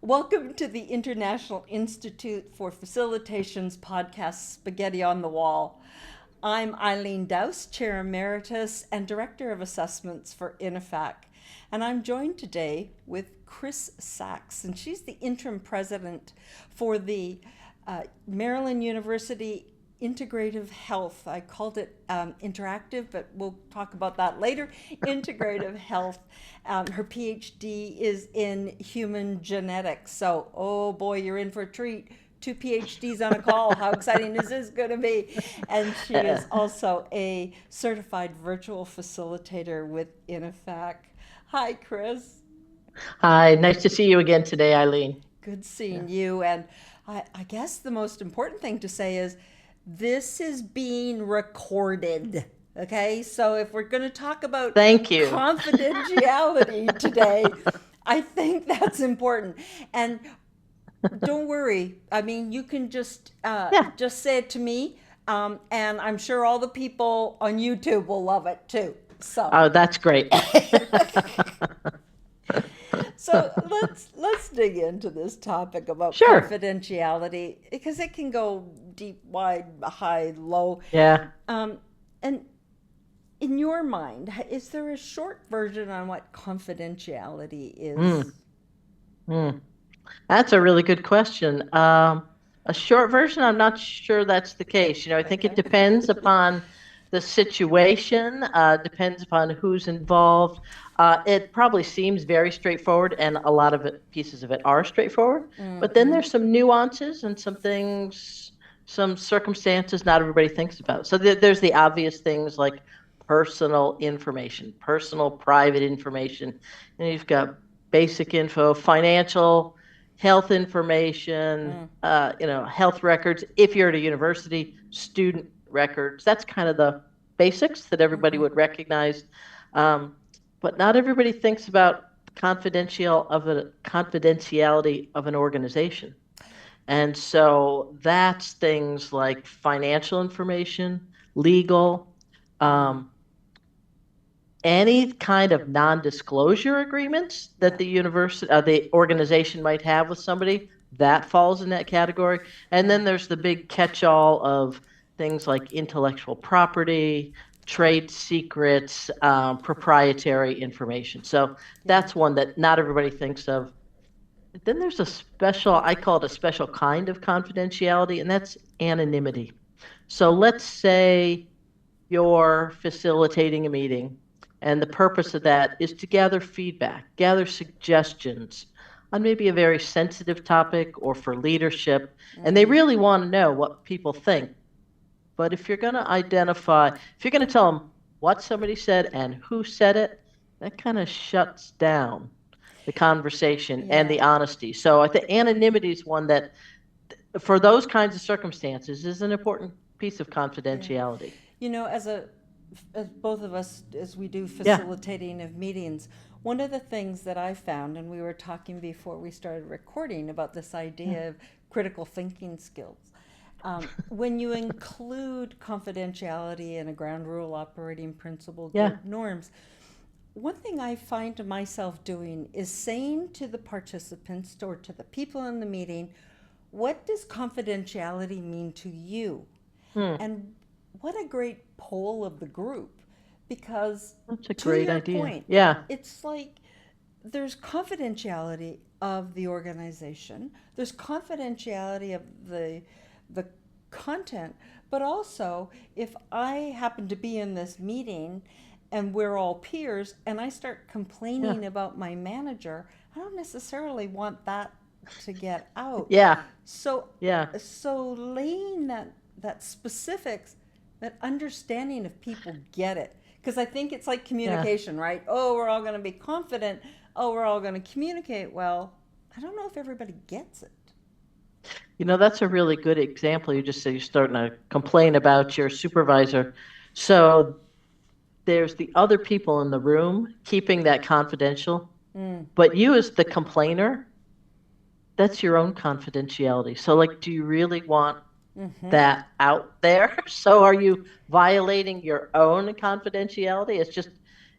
Welcome to the International Institute for Facilitation's podcast, Spaghetti on the Wall. I'm Eileen Dowse, Chair Emeritus and Director of Assessments for INIFAC. And I'm joined today with Chris Sax, and she's the Interim President for the Maryland University Integrative Health. I called it interactive, but we'll talk about that later. Integrative Health. Her Ph.D. is in human genetics. So, oh boy, you're in for a treat. 2 PhDs on a call. How exciting is this going to be? And she is also a certified virtual facilitator with INIFAC. Hi, Chris. Hi, nice to see you again today, Eileen. Good seeing you. And I guess the most important thing to say is this is being recorded. Okay, so if we're going to talk about confidentiality today, I think that's important. And don't worry. I mean, you can just say it to me, and I'm sure all the people on YouTube will love it too. So. Oh, that's great. So let's dig into this topic about confidentiality, because it can go deep, wide, high, low. Yeah. And in your mind, is there a short version on what confidentiality is? That's a really good question. A short version, I'm not sure that's the case. I think it depends upon the situation, depends upon who's involved. It probably seems very straightforward, and a lot of pieces of it are straightforward. Mm-hmm. But then there's some nuances and some things, some circumstances not everybody thinks about. So there's the obvious things like personal information, personal private information. And you've got basic info, financial, health information, health records. If you're at a university, student records. That's kind of the basics that everybody would recognize. But not everybody thinks about confidentiality of an organization. And so that's things like financial information, legal, any kind of non-disclosure agreements that the organization might have with somebody, that falls in that category. And then there's the big catch-all of things like intellectual property, trade secrets, proprietary information. So that's one that not everybody thinks of. Then there's I call it a special kind of confidentiality, and that's anonymity. So let's say you're facilitating a meeting, and the purpose of that is to gather feedback, gather suggestions on maybe a very sensitive topic or for leadership, and they really want to know what people think. But if you're going to tell them what somebody said and who said it, that kind of shuts down the conversation and the honesty. So I think anonymity is one that, for those kinds of circumstances, is an important piece of confidentiality. As both of us, as we do facilitating of meetings, one of the things that I found, and we were talking before we started recording about this idea of critical thinking skills, when you include confidentiality and a ground rule operating principle norms, one thing I find myself doing is saying to the participants or to the people in the meeting, what does confidentiality mean to you? And what a great poll of the group, because that's a great idea. Point, it's like there's confidentiality of the organization, there's confidentiality of the content, but also if I happen to be in this meeting and we're all peers and I start complaining about my manager, I don't necessarily want that to get out. So laying that specifics, that understanding if people get it, because I think it's like communication, right? Oh, we're all going to be confident. Oh, we're all going to communicate well. I don't know if everybody gets it. That's a really good example. You just said you're starting to complain about your supervisor. So there's the other people in the room keeping that confidential. But you as the complainer, that's your own confidentiality. So do you really want that out there? So are you violating your own confidentiality? It's just,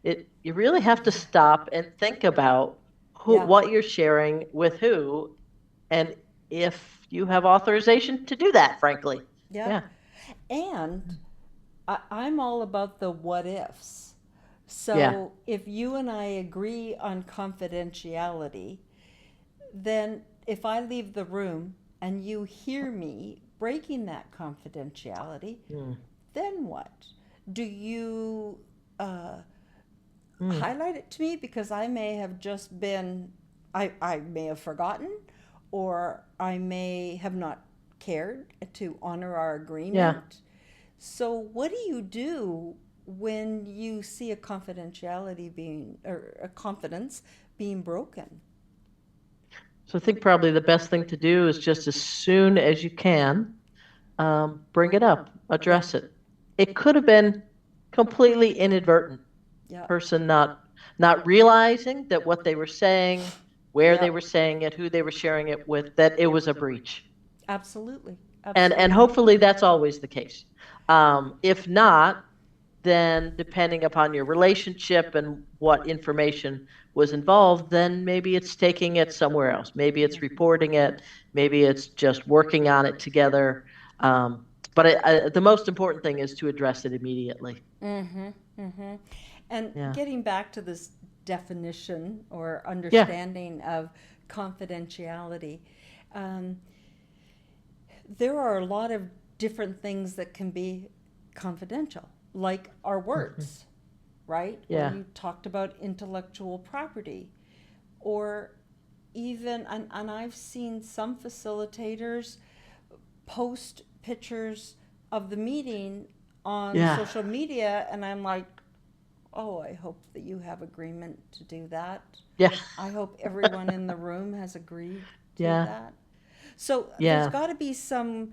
you really have to stop and think about what you're sharing with who and if you have authorization to do that, frankly. Yeah. Yeah. And I'm all about the what ifs. Yeah. So if you and I agree on confidentiality, then if I leave the room and you hear me breaking that confidentiality, Mm. then what? Do you Mm. highlight it to me because I may have just been, I may have forgotten, or I may have not cared to honor our Yeah. agreement. So, what do you do when you see a confidentiality being, or a confidence being broken? So I think probably the best thing to do is just as soon as you can, bring it up, Yeah, address it. It could have been completely inadvertent. yeah, Person not realizing that what they were saying, where yeah, they were saying it, who they were sharing it with, that it was a breach. absolutely, And absolutely. hopefully that's always the case. If not, then depending upon your relationship and what information was involved, then maybe it's taking it somewhere else. Maybe it's reporting it. Maybe it's just working on it together. But the most important thing is to address it immediately. Mm-hmm, mm-hmm. And Yeah. getting back to this definition or Yeah. understanding of confidentiality, um, there are a lot of different things that can be confidential, like our Mhm. words, right? Or Yeah. you talked about intellectual property, or even, and I've seen some facilitators post pictures of the meeting on Yeah. social media, and I'm like, oh, I hope that you have agreement to do that. Yeah. I hope everyone in the room has agreed to Yeah. that. So there's Yeah. got to be some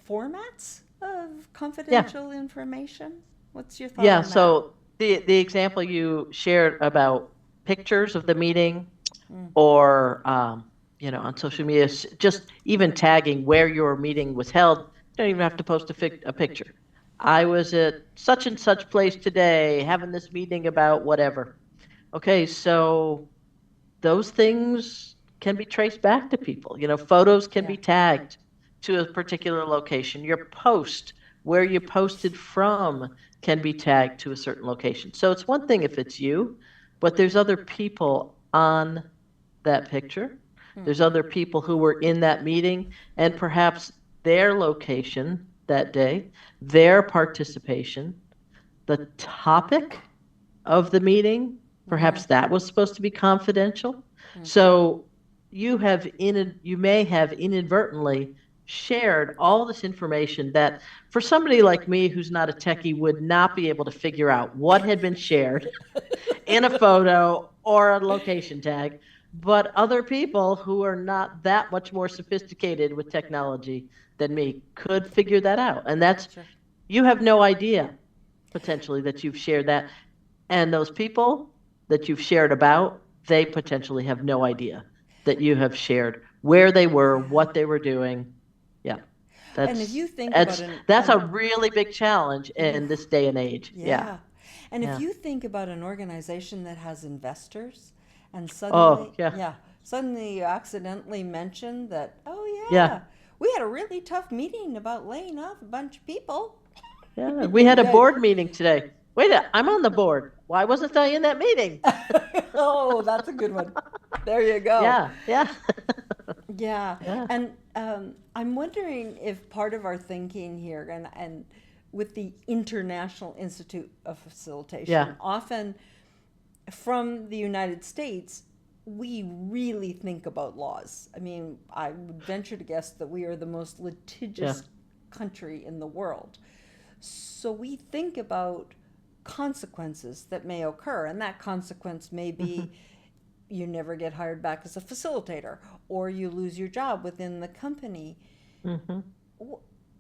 formats of Yeah. confidential information. What's your thought Yeah. on that? So the example you shared about pictures of the meeting Mm. or on social media, just even tagging where your meeting was held. You don't even have to post a picture. I was at such and such place today having this meeting about whatever. Okay, so those things can be traced back to people. Photos can Yeah. be tagged to a particular location. Your post, where you posted from, can be tagged to a certain location. So it's one thing if it's you, but there's other people on that picture. There's other people who were in that meeting, and perhaps their location that day, their participation, the topic of the meeting, perhaps that was supposed to be confidential. So you may have inadvertently shared all this information that for somebody like me who's not a techie would not be able to figure out what had been shared in a photo or a location tag, but other people who are not that much more sophisticated with technology than me could figure that out. And Sure. you have no idea potentially that you've shared that. And those people that you've shared about, they potentially have no idea that you have shared where they were, what they were doing. Yeah. And if That's you think about that's an, that's a really big challenge oof, in this day and age. Yeah. yeah. And if Yeah. you think about an organization that has investors and Oh, suddenly, yeah. yeah, suddenly you accidentally mention that, oh Yeah. yeah, we had a really tough meeting about laying off a bunch of people. Yeah. We had a board meeting today. Wait I'm on the board. Why wasn't I in that meeting? Oh, that's a good one. There you go. Yeah. Yeah. Yeah, Yeah. and I'm wondering if part of our thinking here, and with the International Institute of Yeah. Facilitation, often from the United States, we really think about laws. I mean, I would venture to guess that we are the most Yeah. litigious country in the world. So we think about consequences that may occur, and that consequence may Hmm. be you never get hired back as a facilitator, or you lose your job within the company. Hmm.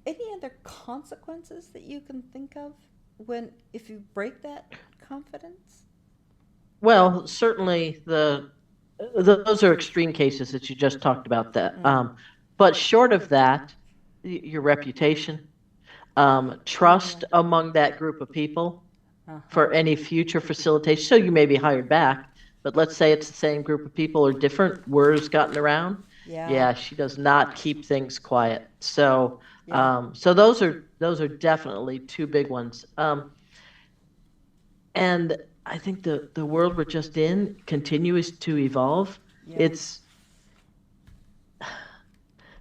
Any other consequences that you can think of when if you break that confidence? Well, certainly those are extreme cases that you just talked about. That, but short of that, your reputation, trust among that group of people Uh-huh. for any future facilitation. So you may be hired back, but let's say it's the same group of people or different words gotten around. Yeah. Yeah, she does not keep things quiet. So, Yeah. so those are definitely two big ones. And I think the world we're just in continues to evolve. Yeah. It's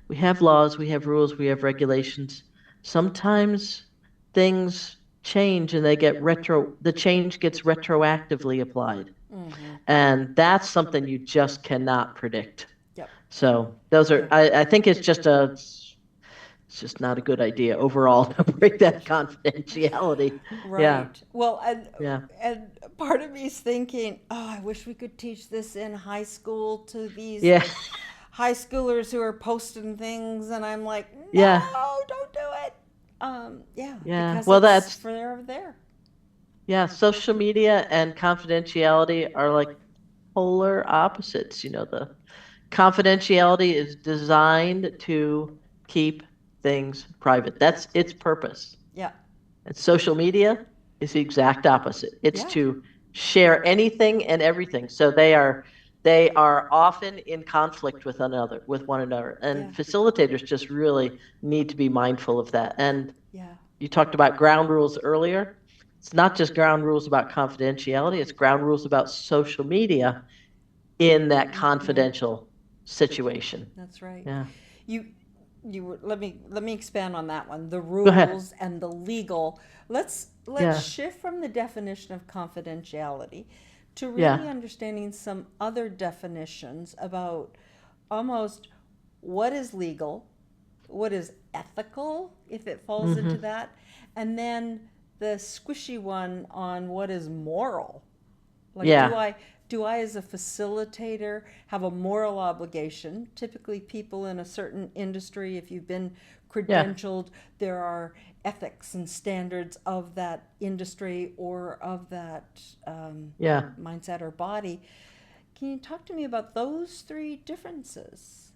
We have laws, we have rules, we have regulations. Sometimes things change and the change gets retroactively applied. Mm-hmm. And that's something you just cannot predict. Yep. So those are, Yeah. I think it's just not a good idea overall to break that confidentiality. Yeah, Right. Well, yeah, and part of me is thinking, oh, I wish we could teach this in high school to these yeah, high schoolers who are posting things, and I'm like, yeah, no, don't do it. Yeah, yeah. because Well, it's that's, for there. yeah, social media and confidentiality are like polar opposites. The confidentiality is designed to keep things private. That's its purpose. Yeah. And social media is the exact opposite. It's Yeah. to share anything and everything. So they are often in conflict with one another. And Yeah. facilitators just really need to be mindful of that. And Yeah. you talked about ground rules earlier. It's not just ground rules about confidentiality, it's ground rules about social media in that confidential situation. That's right. Yeah. You let me expand on that one. The Go ahead. rules and the legal. Let's Yeah. shift from the definition of confidentiality to really Yeah. understanding some other definitions about almost what is legal, what is ethical if it falls into that, and then the squishy one on what is moral. Like, Yeah. do I as a facilitator have a moral obligation? Typically, people in a certain industry, if you've been credentialed, there are ethics and standards of that industry or of that Yeah. mindset or body. Can you talk to me about those three differences?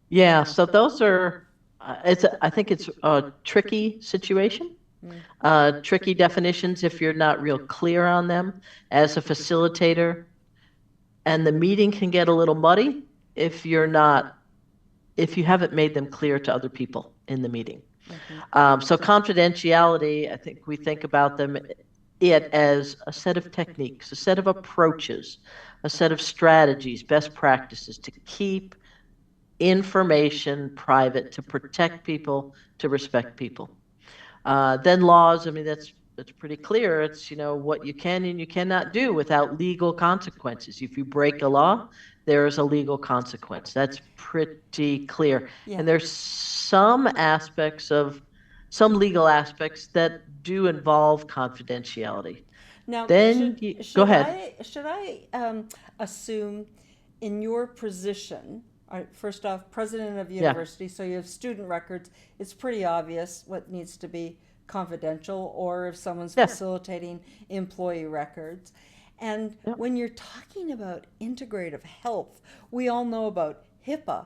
Yeah. So those are, I think it's a tricky situation. Tricky definitions if you're not real clear on them as a facilitator. And the meeting can get a little muddy if if you haven't made them clear to other people in the meeting. So confidentiality, I think we think about it as a set of techniques, a set of approaches, a set of strategies, best practices to keep information private, to protect people, to respect people. Then laws, I mean, that's pretty clear. It's, what you can and you cannot do without legal consequences. If you break a law, there is a legal consequence. That's pretty clear. Yeah. And there's some legal aspects that do involve confidentiality. Now, Then go ahead. should I assume in your position, all right, first off, president of university, so you have student records, it's pretty obvious what needs to be confidential, or if someone's Yeah. facilitating employee records. And Yeah. when you're talking about integrative health, we all know about HIPAA.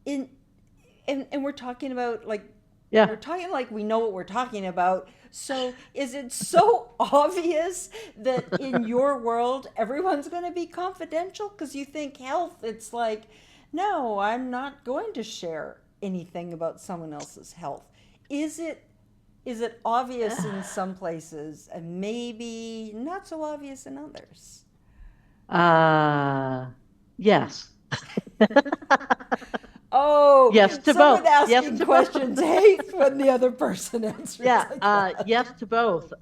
And we're talking about Yeah. we're talking like we know what we're talking about. So is it so obvious that in your world everyone's going to be confidential because you think health? It's like, no, I'm not going to share anything about someone else's health. Is it obvious in some places and maybe not so obvious in others? Yes. Oh, Yes to someone both. Yes asking to questions both. hates when the other person answers Yeah, like that. yes to both.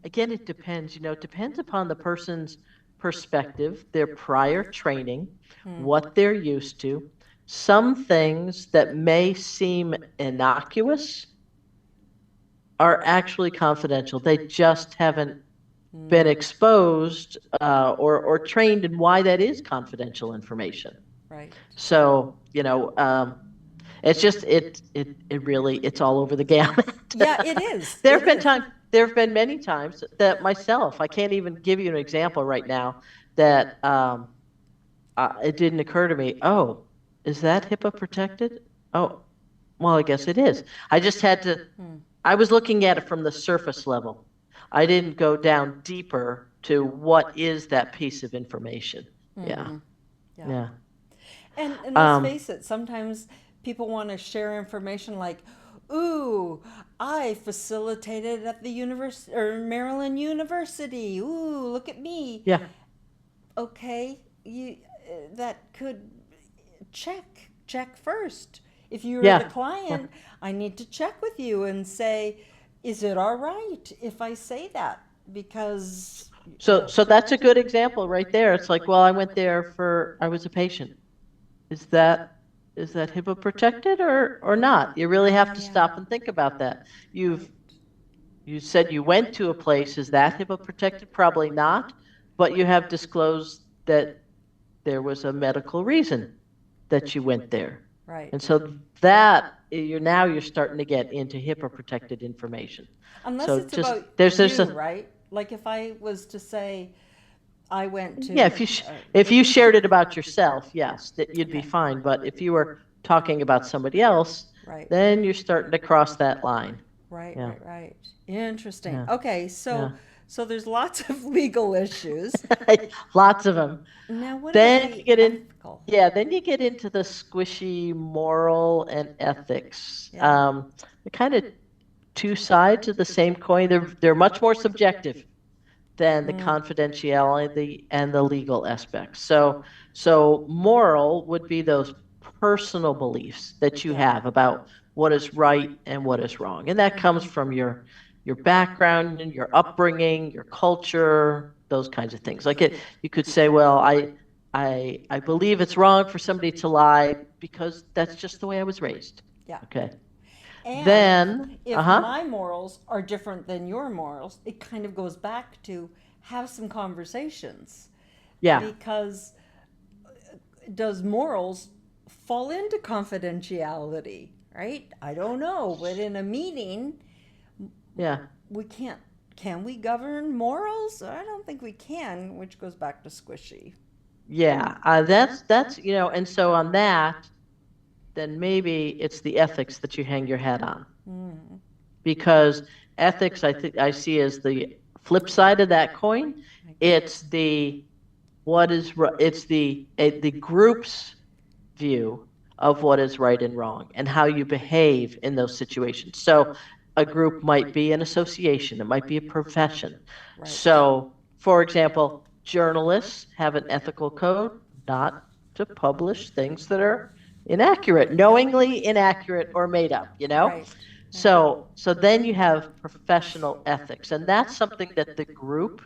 Again, it depends. Depends upon the person's perspective, their prior training, what they're used to. Some things that may seem innocuous are actually confidential. They just haven't been exposed or trained in why that is confidential information. Right. So, it's just it really it's all over the gamut. Yeah, it is. There have been many times that myself, I can't even give you an example right now that it didn't occur to me. Oh, is that HIPAA protected? Oh, well, I guess it is. I just had to. I was looking at it from the surface level. I didn't go down deeper to what is that piece of information. Yeah. Yeah. And let's face it, sometimes people want to share information like, ooh, I facilitated at the University or Maryland University. Ooh, look at me. Yeah. Okay, that could check first. If you're Yeah. the client, I need to check with you and say, is it all right if I say that? Because So that's a good example right there. It's like, well, I went there I was a patient. Is that HIPAA protected or not? You really have to stop and think about that. You said you went to a place. Is that HIPAA protected? Probably not. But you have disclosed that there was a medical reason that you went there. Right. And so that you're starting to get into HIPAA protected information. Unless so it's just, about there's you, a, right? Like if I was to say, I went to. Yeah, if you shared it about yourself, yes, that you'd be fine. But if you were talking about somebody else, Right. then you're starting to cross that line. Right, Yeah. right. Interesting. Yeah. Okay, so there's lots of legal issues. Lots of them. Now, what Then about you get in. ethical? Yeah, then you get into the squishy moral and ethics. Yeah. They're kind of two sides of the same coin. They're much more subjective than the confidentiality and the legal aspects. So moral would be those personal beliefs that you have about what is right and what is wrong, and that comes from your background and your upbringing, your culture, those kinds of things. Like you could say, well, I believe it's wrong for somebody to lie because that's just the way I was raised. Yeah. Okay. And Then, if my morals are different than your morals, it kind of goes back to have some conversations. Yeah. Because does morals fall into confidentiality, right? I don't know, but in a meeting, Yeah. we can't. Can we govern morals? I don't think we can, which goes back to squishy. Yeah, that's and so on that, then maybe it's the ethics that you hang your hat on, because ethics I see as the flip side of that coin. It's the the group's view of what is right and wrong and how you behave in those situations. So a group might be an association, it might be a profession. Right. So, for example, journalists have an ethical code not to publish things that are inaccurate, knowingly inaccurate or made up, Right. So then you have professional ethics, and that's something that the group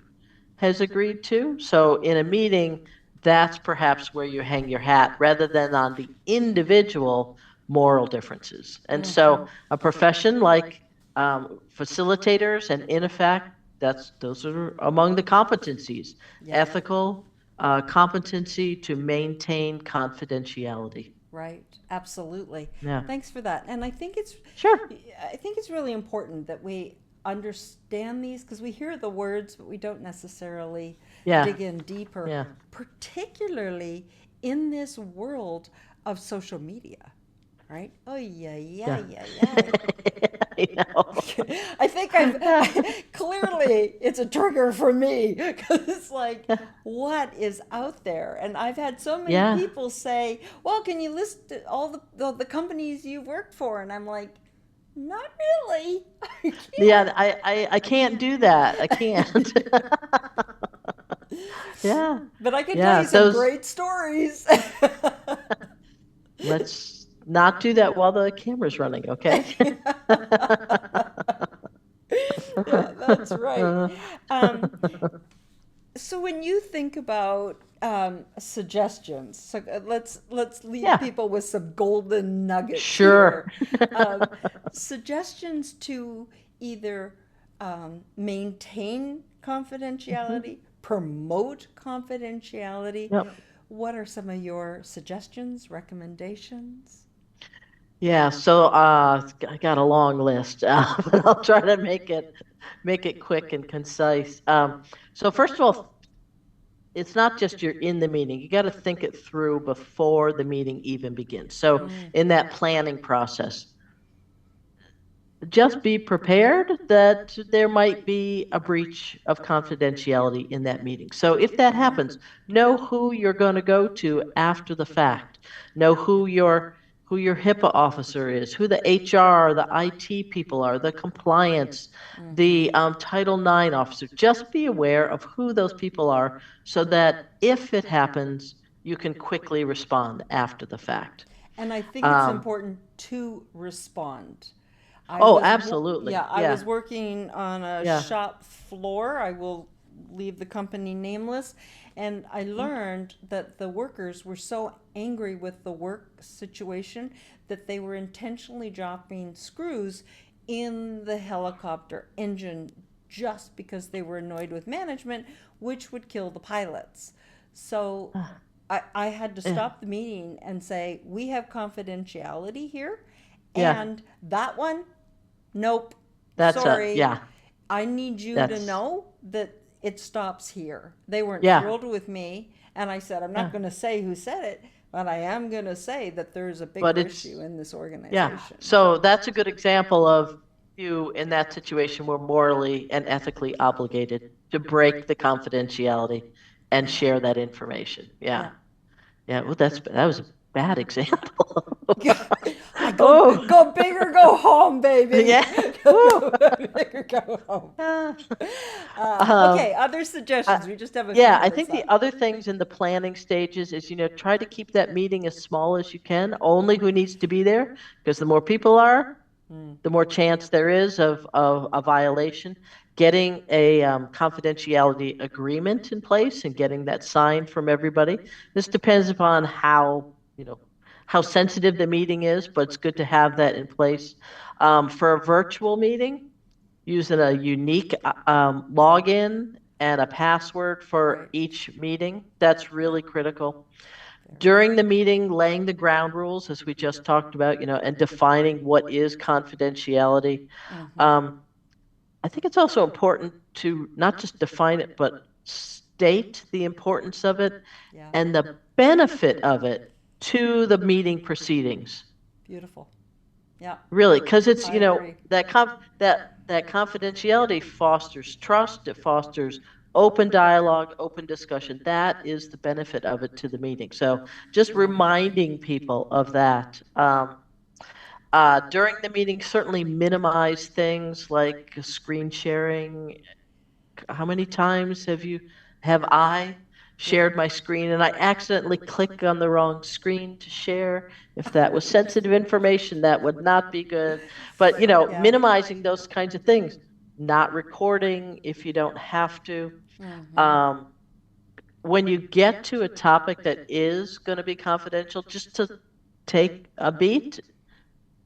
has agreed to. So in a meeting, that's perhaps where you hang your hat rather than on the individual moral differences. And so a profession like facilitators and in effect, those are among the competencies. Yeah. Ethical competency to maintain confidentiality. Right. Absolutely. Yeah. Thanks for that. And I think it's really important that we understand these, because we hear the words, but we don't necessarily dig in deeper, particularly in this world of social media. Right? Oh, yeah. I know. I think clearly it's a trigger for me, because it's like, what is out there? And I've had so many people say, well, can you list all the companies you've worked for? And I'm like, not really. I can't do that. I can't. Yeah. But I can tell you some great stories. Let's not do that while the camera's running, okay? Yeah, that's right. So when you think about suggestions, so let's leave people with some golden nuggets. Sure. Here. Suggestions to either maintain confidentiality, promote confidentiality. Yep. What are some of your suggestions, recommendations? Yeah, so I got a long list, but I'll try to make it quick and concise. So first of all, it's not just you're in the meeting. You got to think it through before the meeting even begins. So in that planning process, just be prepared that there might be a breach of confidentiality in that meeting. So if that happens, know who you're going to go to after the fact. Know who your HIPAA officer is, who the HR, the IT people are, the compliance, the Title IX officer. Just be aware of who those people are so that if it happens, you can quickly respond after the fact. And I think it's important to respond. Oh, absolutely. I was working on a Yeah. shop floor. I will leave the company nameless. And I learned that the workers were so angry with the work situation that they were intentionally dropping screws in the helicopter engine just because they were annoyed with management, which would kill the pilots. So I had to stop the meeting and say, we have confidentiality here. Yeah. And that one, nope. That's Sorry. yeah. I need you to know that it stops here. They weren't Yeah. thrilled with me. And I said, I'm not going to say who said it, but I am going to say that there's a bigger issue in this organization. Yeah. So that's a good example of you in that situation were morally and ethically obligated to break the confidentiality and share that information. Yeah. Yeah. Well, that was a bad example. I go big or go home, baby. Yeah. Go big or go home. Okay, other suggestions. We just have a few Yeah, I minutes think the left. other things in the planning stages is, try to keep that meeting as small as you can, only who needs to be there, because the more people are, the more chance there is of a violation. Getting a confidentiality agreement in place and getting that signed from everybody. This depends upon how sensitive the meeting is, but it's good to have that in place. For a virtual meeting, using a unique login and a password for each meeting. That's really critical. During the meeting, laying the ground rules, as we just talked about, and defining what is confidentiality. I think it's also important to not just define it, but state the importance of it and the benefit of it to the meeting proceedings. Beautiful. Yeah. Really, because it's, I agree. that confidentiality fosters trust, it fosters open dialogue, open discussion. That is the benefit of it to the meeting. So just reminding people of that. During the meeting, certainly minimize things like screen sharing. How many times have I shared my screen and I accidentally click on the wrong screen to share? If that was sensitive information, that would not be good. But, minimizing those kinds of things, not recording if you don't have to. When you get to a topic that is going to be confidential, just to take a beat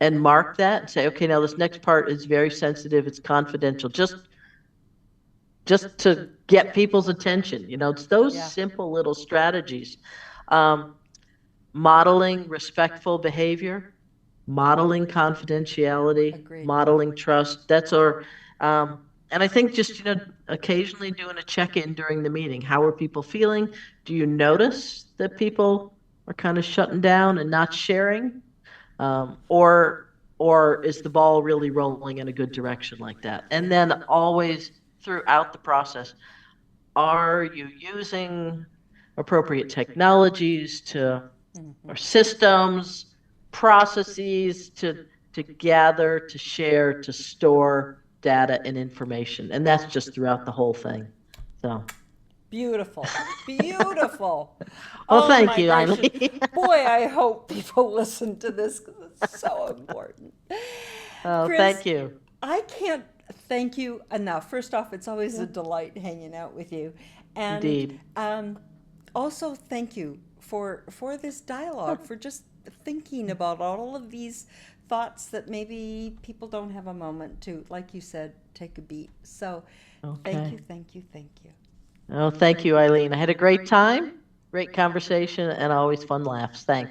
and mark that and say, okay, now this next part is very sensitive, it's confidential. Just to get people's attention. It's those simple little strategies. Modeling respectful behavior, modeling confidentiality, modeling trust. And I think just, occasionally doing a check-in during the meeting. How are people feeling? Do you notice that people are kind of shutting down and not sharing? Or is the ball really rolling in a good direction like that? And then always throughout the process, are you using appropriate technologies or systems, processes to gather, to share, to store data and information? And that's just throughout the whole thing. So. Beautiful. Beautiful. Well, thank you, gracious. Eileen. Boy, I hope people listen to this because it's so important. Oh, Chris, thank you. I can't thank you enough. First off, it's always a delight hanging out with you. And Indeed. Also, thank you for this dialogue, for just thinking about all of these thoughts that maybe people don't have a moment to, like you said, take a beat. So thank you, thank you, thank you. Oh, thank you, Eileen. I had a great time, great conversation, and always fun laughs. Thanks.